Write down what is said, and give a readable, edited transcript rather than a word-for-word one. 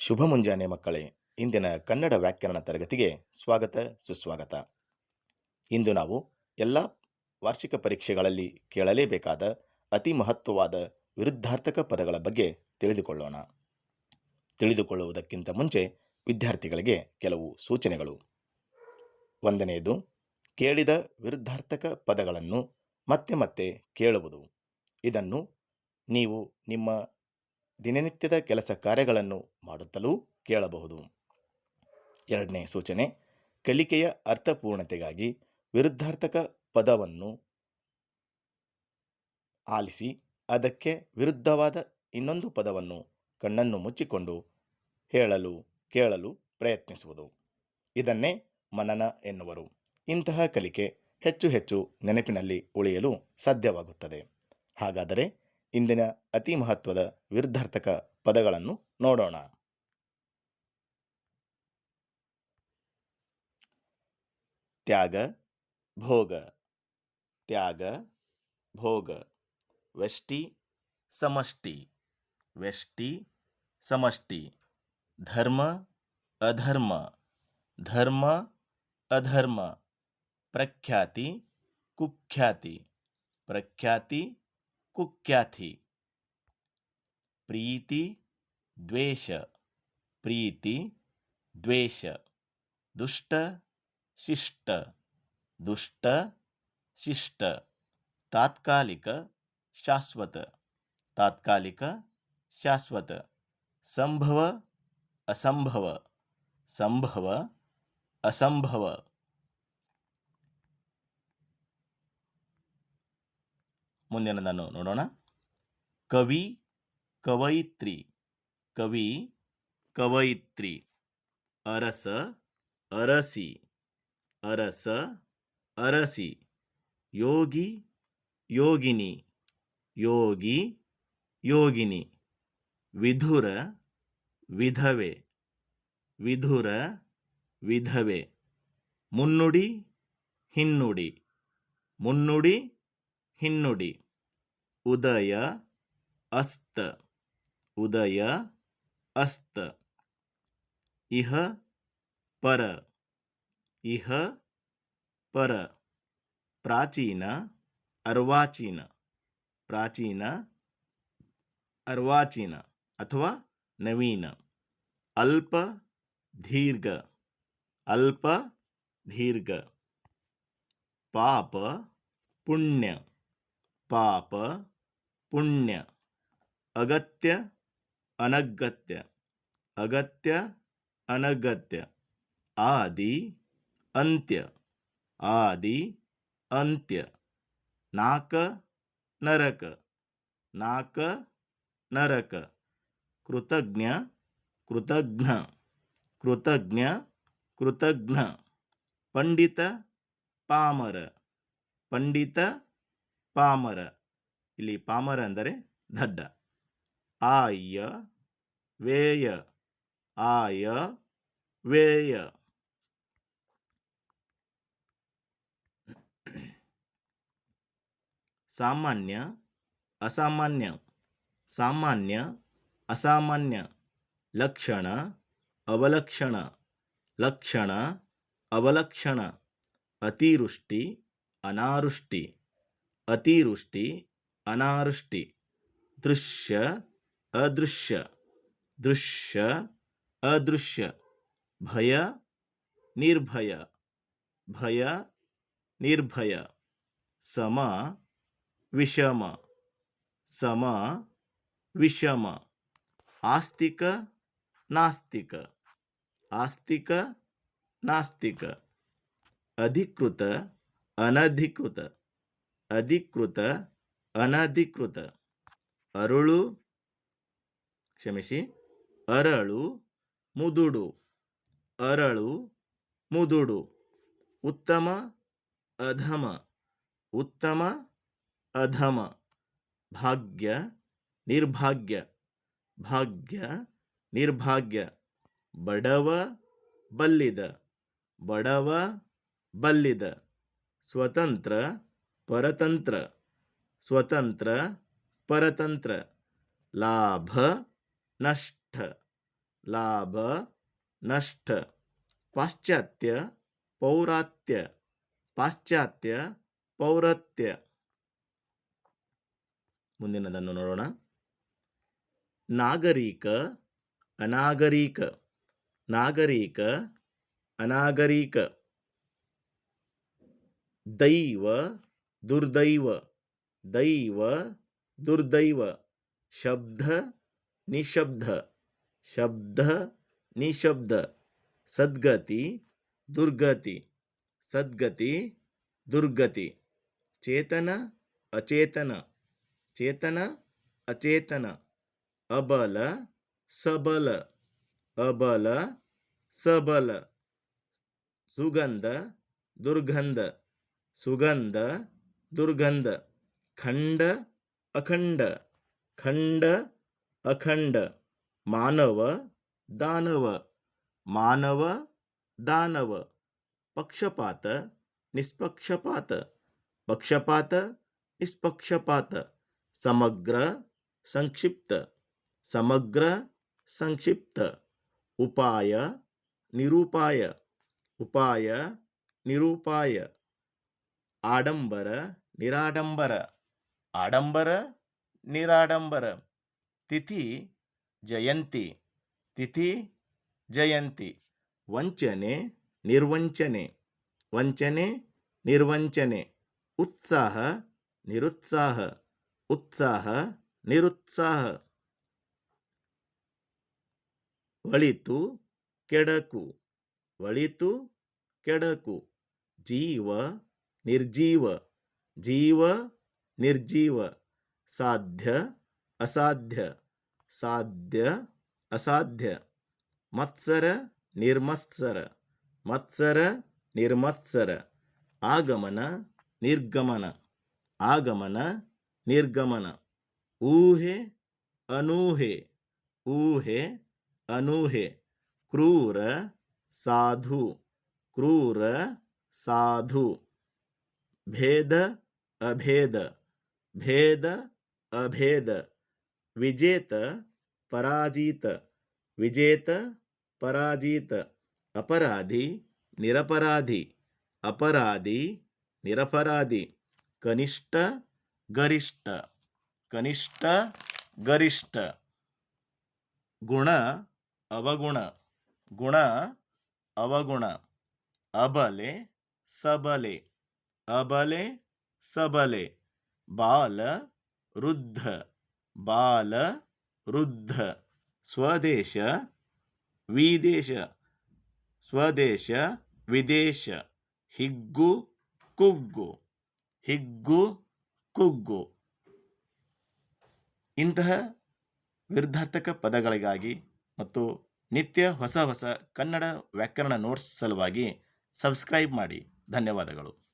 ಶುಭ ಮುಂಜಾನೆ ಮಕ್ಕಳೇ. ಇಂದಿನ ಕನ್ನಡ ವ್ಯಾಕರಣ ತರಗತಿಗೆ ಸ್ವಾಗತ ಸುಸ್ವಾಗತ. ಇಂದು ನಾವು ಎಲ್ಲ ವಾರ್ಷಿಕ ಪರೀಕ್ಷೆಗಳಲ್ಲಿ ಕೇಳಲೇಬೇಕಾದ ಅತಿ ಮಹತ್ವವಾದ ವಿರುದ್ಧಾರ್ಥಕ ಪದಗಳ ಬಗ್ಗೆ ತಿಳಿದುಕೊಳ್ಳೋಣ. ತಿಳಿದುಕೊಳ್ಳುವುದಕ್ಕಿಂತ ಮುಂಚೆ ವಿದ್ಯಾರ್ಥಿಗಳಿಗೆ ಕೆಲವು ಸೂಚನೆಗಳು. ಒಂದನೆಯದು, ಕೇಳಿದ ವಿರುದ್ಧಾರ್ಥಕ ಪದಗಳನ್ನು ಮತ್ತೆ ಮತ್ತೆ ಕೇಳುವುದು. ಇದನ್ನು ನೀವು ನಿಮ್ಮ ದಿನನಿತ್ಯದ ಕೆಲಸ ಕಾರ್ಯಗಳನ್ನು ಮಾಡುತ್ತಲೂ ಕೇಳಬಹುದು. ಎರಡನೇ ಸೂಚನೆ, ಕಲಿಕೆಯ ಅರ್ಥಪೂರ್ಣತೆಗಾಗಿ ವಿರುದ್ಧಾರ್ಥಕ ಪದವನ್ನು ಆಲಿಸಿ ಅದಕ್ಕೆ ವಿರುದ್ಧವಾದ ಇನ್ನೊಂದು ಪದವನ್ನು ಕಣ್ಣನ್ನು ಮುಚ್ಚಿಕೊಂಡು ಹೇಳಲು ಕೇಳಲು ಪ್ರಯತ್ನಿಸುವುದು. ಇದನ್ನೇ ಮನನ ಎನ್ನುವರು. ಇಂತಹ ಕಲಿಕೆ ಹೆಚ್ಚು ಹೆಚ್ಚು ನೆನಪಿನಲ್ಲಿ ಉಳಿಯಲು ಸಾಧ್ಯವಾಗುತ್ತದೆ. ಹಾಗಾದರೆ ಇಂದಿನ ಅತಿ ಮಹತ್ವದ ವಿರುದ್ಧಾರ್ಥಕ ಪದಗಳನ್ನು ನೋಡೋಣ. ತ್ಯಾಗ, ಭೋಗ. ತ್ಯಾಗ, ಭೋಗ. ವ್ಯಷ್ಟಿ, ಸಮಷ್ಟಿ. ವ್ಯಷ್ಟಿ, ಸಮಷ್ಟಿ. ಧರ್ಮ, ಅಧರ್ಮ. ಧರ್ಮ, ಅಧರ್ಮ. ಪ್ರಖ್ಯಾತಿ, ಕುಖ್ಯಾತಿ. ಪ್ರಖ್ಯಾತಿ, ಕುಖ್ಯಾತಿ. ಪ್ರೀತಿ, ದ್ವೇಷ. ಪ್ರೀತಿ, ದ್ವೇಷ. ದುಷ್ಟ, ಶಿಷ್ಟ. ದುಷ್ಟ, ಶಿಷ್ಟ. ತಾತ್ಕಾಲಿಕ, ಶಾಶ್ವತ. ತಾತ್ಕಾಲಿಕ, ಶಾಶ್ವತ. ಸಂಭವ, ಅಸಂಭವ. ಸಂಭವ, ಅಸಂಭವ. ಮುಂದಿನದನ್ನು ನೋಡೋಣ. ಕವಿ, ಕವಯಿತ್ರಿ. ಕವಿ, ಕವಯಿತ್ರಿ. ಅರಸ, ಅರಸಿ. ಅರಸ, ಅರಸಿ. ಯೋಗಿ, ಯೋಗಿನಿ. ಯೋಗಿ, ಯೋಗಿನಿ. ವಿಧುರ, ವಿಧವೆ. ವಿಧುರ, ವಿಧವೆ. ಮುನ್ನುಡಿ, ಹಿನ್ನುಡಿ. ಮುನ್ನುಡಿ, ಹಿನ್ನುಡಿ. ಉದಯ, ಅಸ್ತ. ಉದಯ, ಅಸ್ತ. ಇಹ, ಪರ. ಇಹ, ಪರ. ಪ್ರಾಚೀನ, ಅರ್ವಾಚೀನ. ಪ್ರಾಚೀನ, ಅರ್ವಾಚೀನ ಅಥವಾ ನವೀನ. ಅಲ್ಪ, ದೀರ್ಘ. ಅಲ್ಪ, ದೀರ್ಘ. ಪಾಪ, ಪುಣ್ಯ. ಪಾಪ, ಪುಣ್ಯ. ಅಗತ್ಯ, ಅನಗತ್ಯ. ಅಗತ್ಯ, ಅನಗತ್ಯ. ಆದಿ, ಅಂತ್ಯ. ಆದಿ, ಅಂತ್ಯ. ನಾಕ, ನರಕ. ನಾಕ, ನರಕ. ಕೃತಜ್ಞ, ಕೃತಜ್ಞ. ಕೃತಜ್ಞ, ಕೃತಜ್ಞ. ಪಂಡಿತ, ಪಾಮರ. ಪಂಡಿತ, ಪಾಮರ. ಇಲ್ಲಿ ಪಾಮರ ಅಂದರೆ ದಡ್ಡ. ಆಯ, ವ್ಯಯ. ಆಯ, ವ್ಯಯ. ಸಾಮಾನ್ಯ, ಅಸಾಮಾನ್ಯ. ಸಾಮಾನ್ಯ, ಅಸಾಮಾನ್ಯ. ಲಕ್ಷಣ, ಅವಲಕ್ಷಣ. ಲಕ್ಷಣ, ಅವಲಕ್ಷಣ. ಅತಿವೃಷ್ಟಿ, ಅನಾವೃಷ್ಟಿ. ಅತಿವೃಷ್ಟಿ, ಅನಾವೃಷ್ಟಿ. ದೃಶ್ಯ, ಅದೃಶ್ಯ. ದೃಶ್ಯ, ಅದೃಶ್ಯ. ಭಯ, ನಿರ್ಭಯ. ಭಯ, ನಿರ್ಭಯ. ಸಮ, ವಿಷಮ. ಸಮ, ವಿಷಮ. ಆಸ್ತಿಕ, ನಾಸ್ತಿಕ. ಆಸ್ತಿಕ, ನಾಸ್ತಿಕ. ಅಧಿಕೃತ, ಅನಧಿಕೃತ. ಅಧಿಕೃತ, ಅನಧಿಕೃತ. ಅರಳು, ಕ್ಷಮಿಸಿ, ಅರಳು, ಮುದುಡು. ಅರಳು, ಮುದುಡು. ಉತ್ತಮ, ಅಧಮ. ಉತ್ತಮ, ಅಧಮ. ಭಾಗ್ಯ, ನಿರ್ಭಾಗ್ಯ. ಭಾಗ್ಯ, ನಿರ್ಭಾಗ್ಯ. ಬಡವ, ಬಲ್ಲಿದ. ಬಡವ, ಬಲ್ಲಿದ. ಸ್ವತಂತ್ರ, ಪರತಂತ್ರ. ಸ್ವತಂತ್ರ, ಪರತಂತ್ರ. ಲಾಭ, ನಷ್ಟ. ಲಾಭ ನಷ್ಟ. ಪಾಶ್ಚಾತ್ಯ ಪೌರಾತ್ಯ ಪಾಶ್ಚಾತ್ಯ ಪೌರತ್ಯ. ಮುಂದಿನದನ್ನು ನೋಡೋಣ. ನಾಗರಿಕ ಅನಾಗರಿಕ ನಾಗರಿಕ ಅನಾಗರಿಕ. ದೈವ ದುರ್ದೈವ ದೈವ ದುರ್ದೈವ. ಶಬ್ದ ನಿಶಬ್ದ ಶಬ್ದ ನಿಶಬ್ದ. ಸದ್ಗತಿ ದುರ್ಗತಿ ಸದ್ಗತಿ ದುರ್ಗತಿ. ಚೇತನ ಅಚೇತನ ಚೇತನ ಅಚೇತನ. ಅಬಲ ಸಬಲ ಅಬಲ ಸಬಲ. ಸುಗಂಧ ದುರ್ಗಂಧ ಸುಗಂಧ ದುರ್ಗಂಧ. ಖಂಡ ಅಖಂಡ ಖಂಡ ಅಖಂಡ. ಮಾನವ ದಾನವ ಮಾನವ ದಾನವ. ಪಕ್ಷಪಾತ ನಿಷ್ಪಕ್ಷಪಾತ ಪಕ್ಷಪಾತ ನಿಷ್ಪಕ್ಷಪಾತ. ಸಮಗ್ರ ಸಂಕ್ಷಿಪ್ತ ಸಮಗ್ರ ಸಂಕ್ಷಿಪ್ತ. ಉಪಾಯ ನಿರೂಪಾಯ ಉಪಾಯ ನಿರೂಪಾಯ. ಆಡಂಬರ ನಿರಾಡಂಬರ ಆಡಂಬರ ನಿರಾಡಂಬರ. ತಿಥಿ ಜಯಂತಿ ತಿಥಿ ಜಯಂತಿ. ವಂಚನೆ ನಿರ್ವಂಚನೆ ವಂಚನೆ ನಿರ್ವಂಚನೆ. ಉತ್ಸಾಹ ನಿರುತ್ಸಾಹ ಉತ್ಸಾಹ ನಿರುತ್ಸಾಹ. ಒಳಿತು ಕೆಡಕು ಒಳಿತು ಕೆಡಕು. ಜೀವ ನಿರ್ಜೀವ ಜೀವ ನಿರ್ಜೀವ. ಸಾಧ್ಯ ಅಸಾಧ್ಯ ಸಾಧ್ಯ ಅಸಾಧ್ಯ. ಮತ್ಸರ ನಿರ್ಮತ್ಸರ ಮತ್ಸರ ನಿರ್ಮತ್ಸರ. ಆಗಮನ ನಿರ್ಗಮನ ಆಗಮನ ನಿರ್ಗಮನ. ಊಹೆ ಅನೂಹೆ ಊಹೆ ಅನೂಹೆ. ಕ್ರೂರ ಸಾಧು ಕ್ರೂರ ಸಾಧು. ಭೇದ ಅಭೇದ ಭೇದ ಅಭೇದ. ವಿಜೇತ ಪರಾಜಿತ ವಿಜೇತ ಪರಾಜಿತ. ಅಪರಾಧಿ ನಿರಪರಾಧಿ ಅಪರಾಧಿ ನಿರಪರಾಧಿ. ಕನಿಷ್ಠ ಗರಿಷ್ಠ ಕನಿಷ್ಠ ಗರಿಷ್ಠ. ಗುಣ ಅವಗುಣ ಗುಣ ಅವಗುಣ. ಅಬಲೆ ಸಬಲೆ ಅಬಲೆ ಸಬಲೆ. ಬಾಲ ವೃದ್ಧ ಬಾಲ ವೃದ್ಧ. ಸ್ವದೇಶ ವಿದೇಶ ಸ್ವದೇಶ ವಿದೇಶ. ಹಿಗ್ಗು ಕುಗ್ಗು ಹಿಗ್ಗು ಕುಗ್ಗು. ಇಂತಹ ವಿರುದ್ಧಾರ್ಥಕ ಪದಗಳಿಗಾಗಿ ಮತ್ತು ನಿತ್ಯ ಹೊಸ ಹೊಸ ಕನ್ನಡ ವ್ಯಾಕರಣ ನೋಟ್ಸ್ ಸಲುವಾಗಿ ಸಬ್ಸ್ಕ್ರೈಬ್ ಮಾಡಿ. ಧನ್ಯವಾದಗಳು.